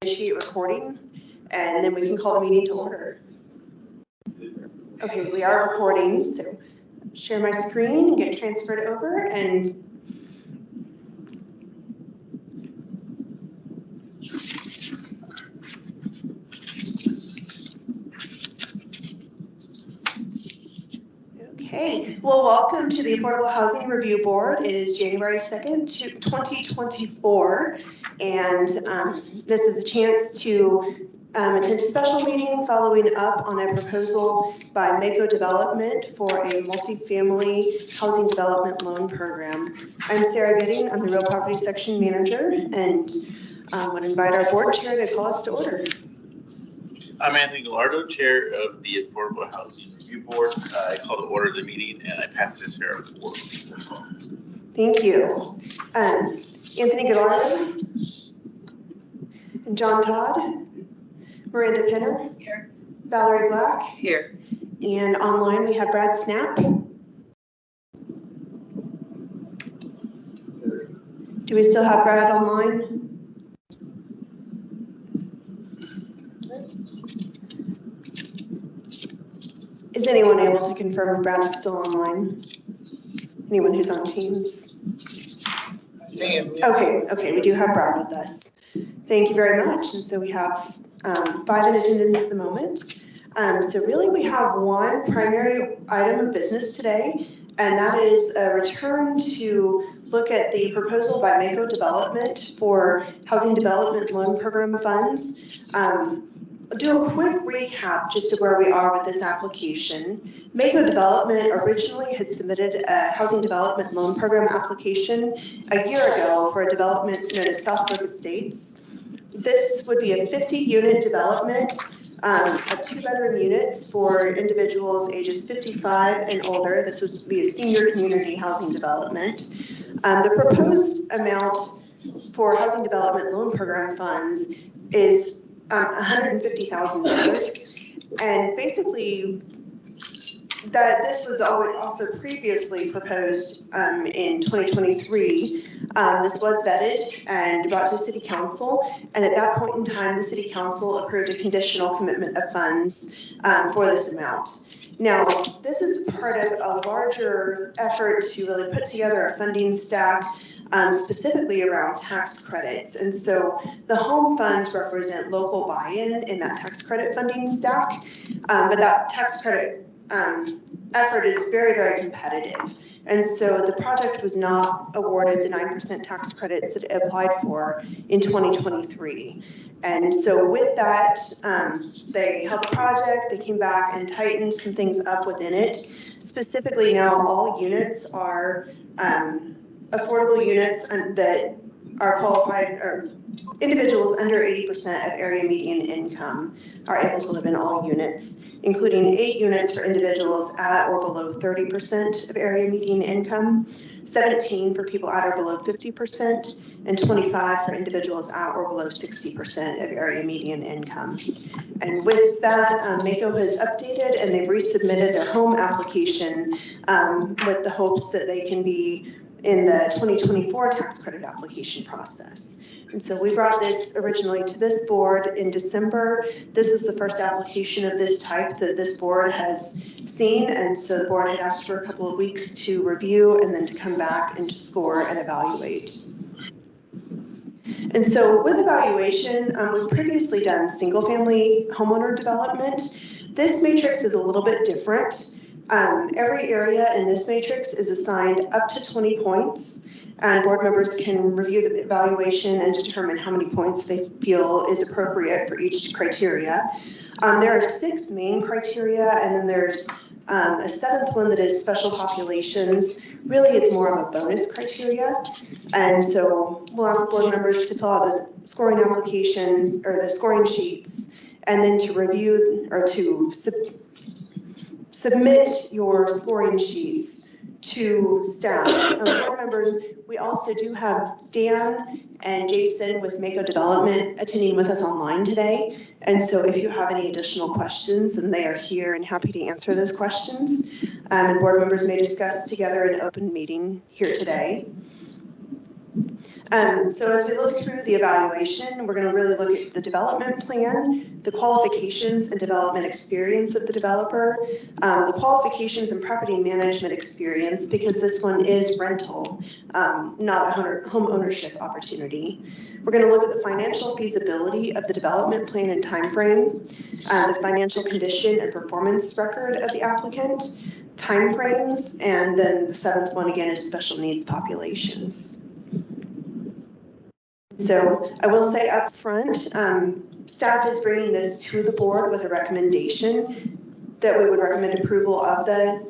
initiate recording, and then we can call the meeting to order. Okay, we are recording, so share my screen and get transferred over, and okay, well, welcome to the Affordable Housing Review Board. It is January 2nd, 2024, and this is a chance to attend a special meeting following up on a proposal by Mako Development for a multifamily housing development loan program. I'm Sarah Gooding. I'm the Real Property Section Manager, and I would invite our board chair to call us to order. I'm Anthony Gallardo, Chair of the Affordable Housing Review Board. I call to order the meeting, and I pass to Sarah for. Thank you. Anthony Gallardo and John Todd. Miranda Penner. Here. Valerie Black. Here. And online we have Brad Snap. Do we still have Brad online? Is anyone able to confirm if Brad's still online? Anyone who's on Teams? Okay, we do have Brad with us. Thank you very much. And so we have 5 in attendance at the moment. So really we have one primary item of business today, and that is a return to look at the proposal by Mako Development for Housing Development Loan Program funds. Do a quick recap just of where we are with this application. Mako Development originally had submitted a housing development loan program application a year ago for a development known as Southbrook Estates. This would be a 50-unit development of 2-bedroom units for individuals ages 55 and older. This would be a senior community housing development. The proposed amount for housing development loan program funds is $150,000, and basically that this was also previously proposed in 2023. This was vetted and brought to City Council, and at that point in time, the City Council approved a conditional commitment of funds for this amount. Now, this is part of a larger effort to really put together a funding stack specifically around tax credits. And so the home funds represent local buy-in in that tax credit funding stack, but that tax credit effort is very, very competitive. And so the project was not awarded the 9% tax credits that it applied for in 2023. And so with that, they held the project, they came back and tightened some things up within it. Specifically now all units are affordable units that are qualified, or individuals under 80% of area median income are able to live in all units, including 8 units for individuals at or below 30% of area median income, 17 for people at or below 50%, and 25 for individuals at or below 60% of area median income. And with that, Mako has updated and they've resubmitted their home application with the hopes that they can be in the 2024 tax credit application process. And so we brought this originally to this board in December. This is the first application of this type that this board has seen. And so the board had asked for a couple of weeks to review and then to come back and to score and evaluate. And so with evaluation, we've previously done single family homeowner development. This matrix is a little bit different. Every area in this matrix is assigned up to 20 points, and board members can review the evaluation and determine how many points they feel is appropriate for each criteria. There are 6 main criteria, and then there's a 7th one that is special populations. Really, it's more of a bonus criteria. And so we'll ask board members to fill out those scoring applications or the scoring sheets, and then to review or to submit your scoring sheets to staff. Board members, we also do have Dan and Jason with Mako Development attending with us online today. And so if you have any additional questions, then they are here and happy to answer those questions. And board members may discuss together in an open meeting here today. So as we look through the evaluation, we're going to really look at the development plan, the qualifications and development experience of the developer, the qualifications and property management experience, because this one is rental, not a home ownership opportunity. We're going to look at the financial feasibility of the development plan and timeframe, the financial condition and performance record of the applicant, timeframes, and then the seventh one again is special needs populations. So I will say up front, staff is bringing this to the board with a recommendation that we would recommend approval of the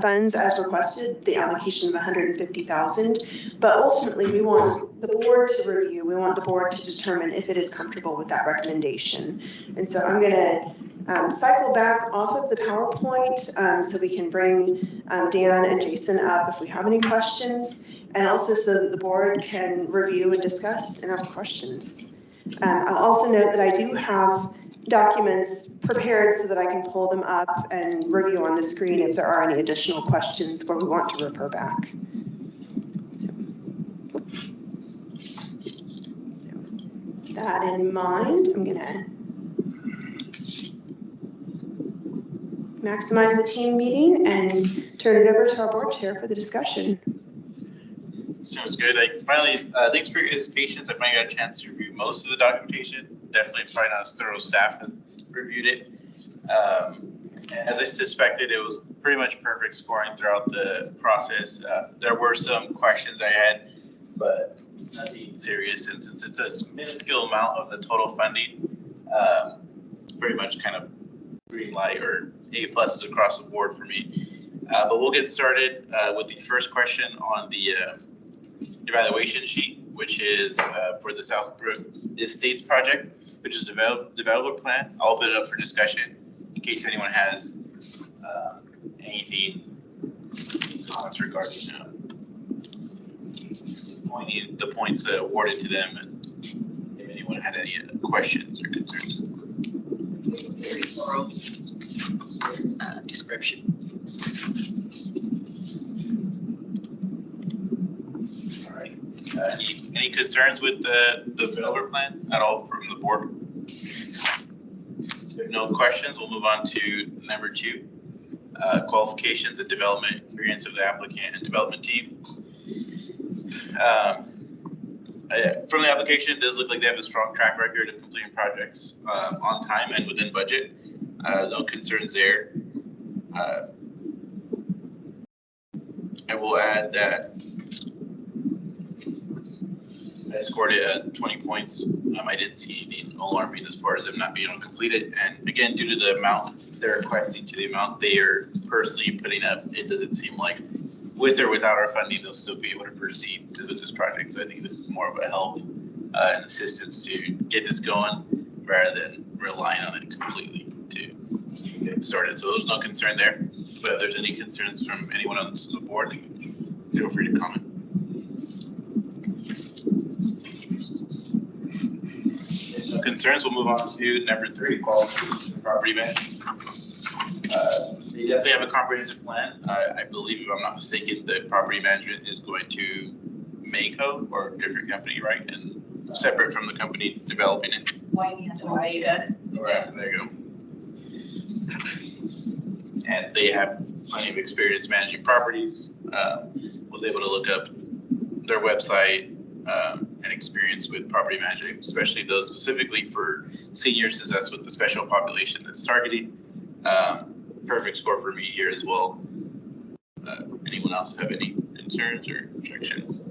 funds as requested, the allocation of $150,000. But ultimately, we want the board to review. We want the board to determine if it is comfortable with that recommendation. And so I'm going to cycle back off of the PowerPoint so we can bring Dan and Jason up if we have any questions. And also so that the board can review and discuss and ask questions. I'll also note that I do have documents prepared so that I can pull them up and review on the screen if there are any additional questions where we want to refer back. So that in mind, I'm going to maximize the team meeting and turn it over to our board chair for the discussion. Sounds good. Thanks for your patience. I finally got a chance to review most of the documentation. Definitely probably not as thorough staff has reviewed it. As I suspected, it was pretty much perfect scoring throughout the process. There were some questions I had, but nothing serious. And since it's a minuscule amount of the total funding, pretty much kind of green light or A pluses across the board for me. But we'll get started with the first question on the evaluation sheet, which is for the Southbrook Estates project, which is developer plan. I'll open it up for discussion in case anyone has anything comments regarding the points awarded to them, and if anyone had any questions or concerns. Very thorough description. Any concerns with the developer plan at all from the board? If no questions, we'll move on to number 2, qualifications and development experience of the applicant and development team. From the application, it does look like they have a strong track record of completing projects on time and within budget. No concerns there. I will add that I scored it at 20 points. I didn't see anything alarming as far as them not being able to complete it. And again, due to the amount they're requesting to the amount they are personally putting up, it doesn't seem like with or without our funding, they'll still be able to proceed with this project. So I think this is more of a help and assistance to get this going rather than relying on it completely to get started. So there's no concern there. But if there's any concerns from anyone on the board, feel free to comment. No concerns, we'll move on to number 3, qualifications for property management. They definitely have a comprehensive plan. I believe, if I'm not mistaken, the property management is going to Mako or a different company, right? And separate from the company developing it. Wichita. Right, there you go. And they have plenty of experience managing properties. Was able to look up their website and experience with property management, especially those specifically for seniors, since that's what the special population is targeting. Perfect score for me here as well. Anyone else have any concerns or objections?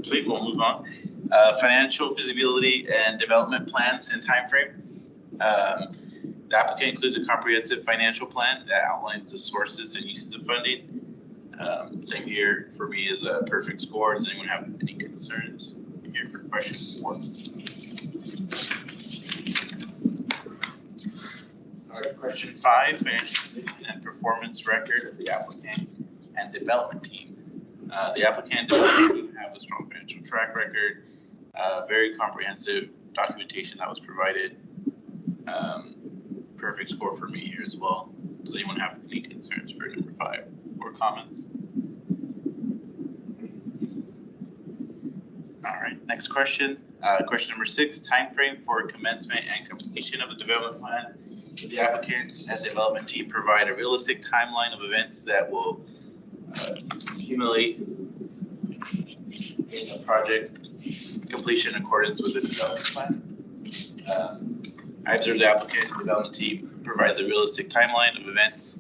Sweet, we'll move on. Financial feasibility and development plans and timeframe. The applicant includes a comprehensive financial plan that outlines the sources and uses of funding. Same here for me is a perfect score. Does anyone have any concerns? I'm here for questions. All right, question 5, financial and performance record of the applicant and development team. The applicant and development team have a strong financial track record, very comprehensive documentation that was provided. Perfect score for me here as well. Does anyone have any concerns for number 5 or comments? Next question, question number 6, timeframe for commencement and completion of the development plan. Does the applicant and development team provide a realistic timeline of events that will accumulate in the project completion in accordance with the development plan? I observed the applicant and development team provides a realistic timeline of events.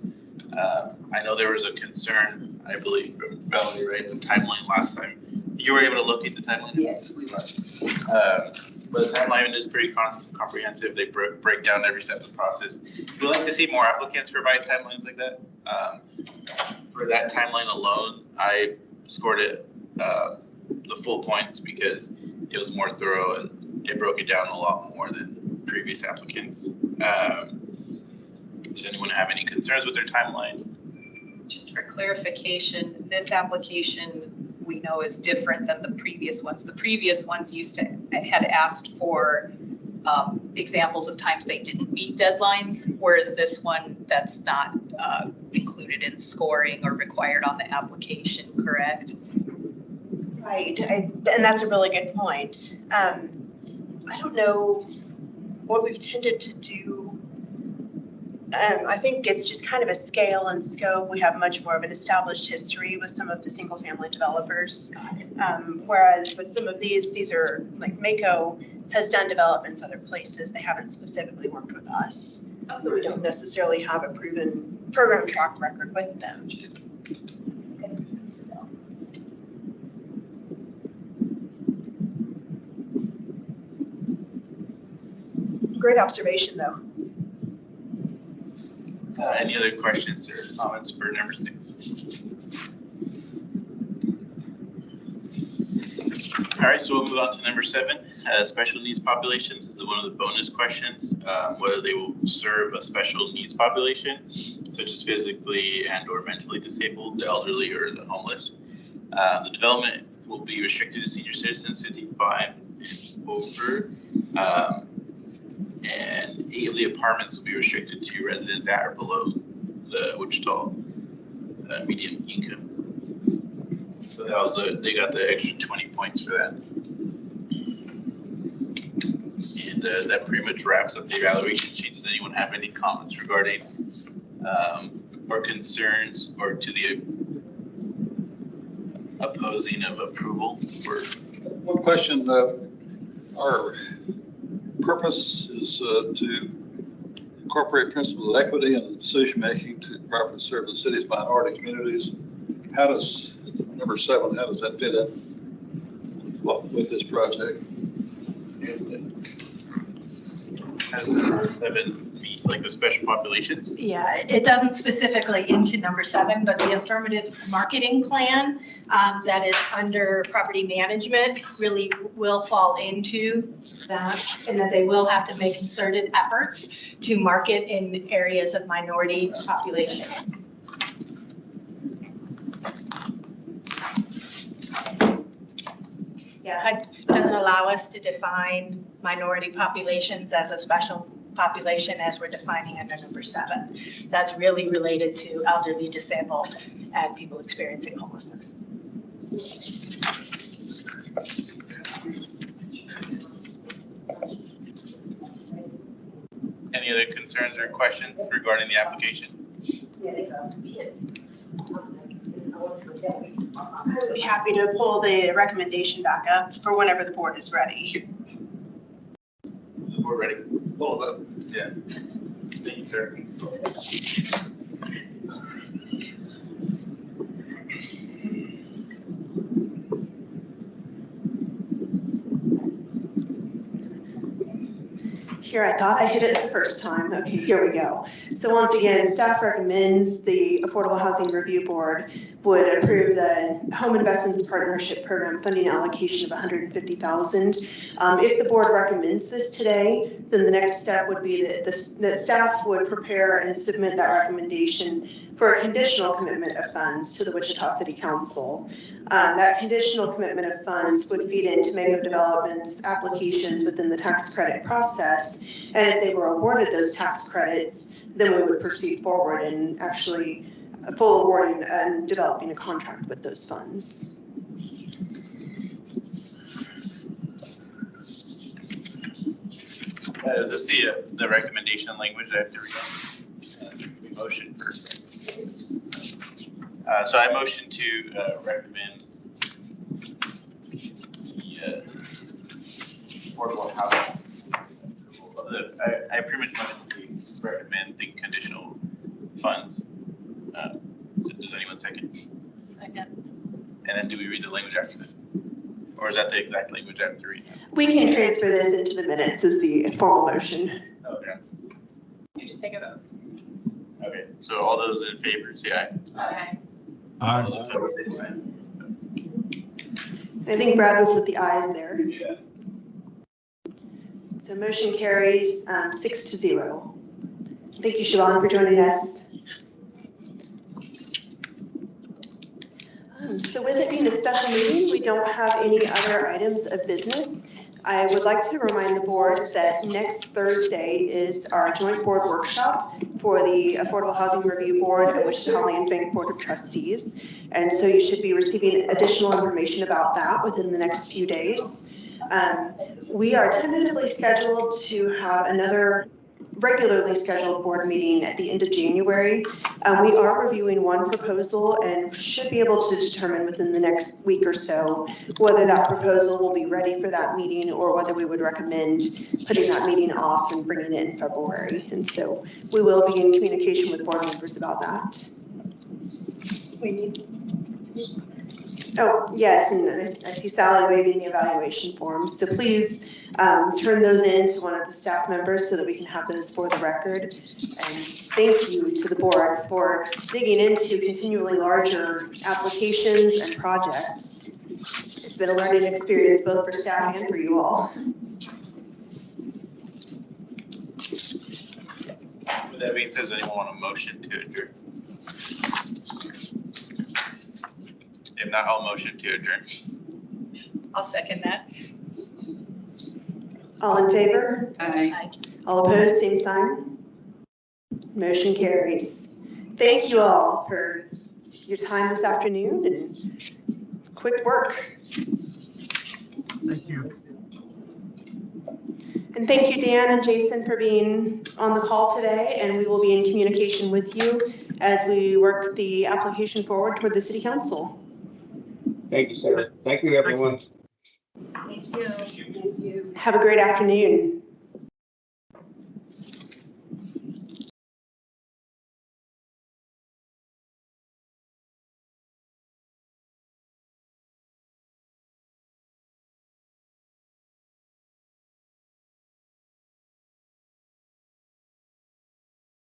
I know there was a concern, I believe, from Valerie, right, the timeline last time. You were able to locate the timeline? Yes, we were. But the timeline is pretty comprehensive. They break down every step of the process. We'd like to see more applicants provide timelines like that. For that timeline alone, I scored it the full points because it was more thorough and it broke it down a lot more than previous applicants. Does anyone have any concerns with their timeline? Just for clarification, this application we know is different than the previous ones. The previous ones had asked for examples of times they didn't meet deadlines, whereas this one, that's not included in scoring or required on the application, correct? Right, and that's a really good point. I don't know what we've tended to do. I think it's just kind of a scale and scope. We have much more of an established history with some of the single family developers. Whereas with some of these are like Mako has done developments other places. They haven't specifically worked with us. So we don't necessarily have a proven program track record with them. Great observation though. Any other questions or comments for number 6? All right, so we'll move on to number 7, special needs populations. This is one of the bonus questions, whether they will serve a special needs population, such as physically and or mentally disabled, the elderly, or the homeless. The development will be restricted to senior citizens 55 and over. And 8 of the apartments will be restricted to residents at or below the Wichita median income. So that was they got the extra 20 points for that. And that pretty much wraps up the evaluation sheet. Does anyone have any comments regarding or concerns or to the opposing of approval? Or one question, our purpose is to incorporate principles of equity in decision-making to properly serve the city's minority communities. How does, number 7, how does that fit in with this project? Has number 7 meet like the special populations? Yeah, it doesn't specifically into number 7, but the affirmative marketing plan that is under property management really will fall into that, and that they will have to make concerted efforts to market in areas of minority populations. Yeah, it doesn't allow us to define minority populations as a special population as we're defining under number 7. That's really related to elderly, disabled, and people experiencing homelessness. Any other concerns or questions regarding the application? I would be happy to pull the recommendation back up for whenever the board is ready. We're ready. Pull it up. Yeah. Thank you, sir. Here, I thought I hit it the first time. Okay, here we go. So once again, staff recommends the Affordable Housing Review Board would approve the Home Investments Partnership Program funding allocation of $150,000. If the board recommends this today, then the next step would be that the staff would prepare and submit that recommendation for a conditional commitment of funds to the Wichita City Council. That conditional commitment of funds would feed into Mako Development's applications within the tax credit process. And if they were awarded those tax credits, then we would proceed forward and actually full awarding and developing a contract with those funds. Is this the recommendation language I have to read? Motion first. So I motion to recommend the affordable housing. I pretty much motion to recommend the conditional funds. So does anyone second? Second. And then do we read the language after that? Or is that the exact language I have to read? We can transfer this into the minutes as the formal motion. Okay. You just take a vote. Okay, so all those in favor, say aye. Aye. All those opposed, say aye. I think Brad was with the ayes there. Yeah. So motion carries 6-0. Thank you, Siobhan, for joining us. So with it being a special meeting, we don't have any other items of business. I would like to remind the board that next Thursday is our joint board workshop for the Affordable Housing Review Board and Wichita Land Bank Board of Trustees. And so you should be receiving additional information about that within the next few days. We are tentatively scheduled to have another regularly scheduled board meeting at the end of January. We are reviewing one proposal and should be able to determine within the next week or so whether that proposal will be ready for that meeting or whether we would recommend putting that meeting off and bringing it in February. And so we will be in communication with board members about that. Oh, yes, and I see Sally waving the evaluation forms. So please turn those in to one of the staff members so that we can have those for the record. And thank you to the board for digging into continually larger applications and projects. It's been a learning experience both for staff and for you all. With that being said, does anyone want a motion to adjourn? If not, I'll motion to adjourn. I'll second that. All in favor? Aye. All opposed, same sign. Motion carries. Thank you all for your time this afternoon and quick work. Thank you. And thank you, Dan and Jason, for being on the call today, and we will be in communication with you as we work the application forward toward the city council. Thank you, sir. Thank you, everyone. Thank you. Thank you. Have a great afternoon.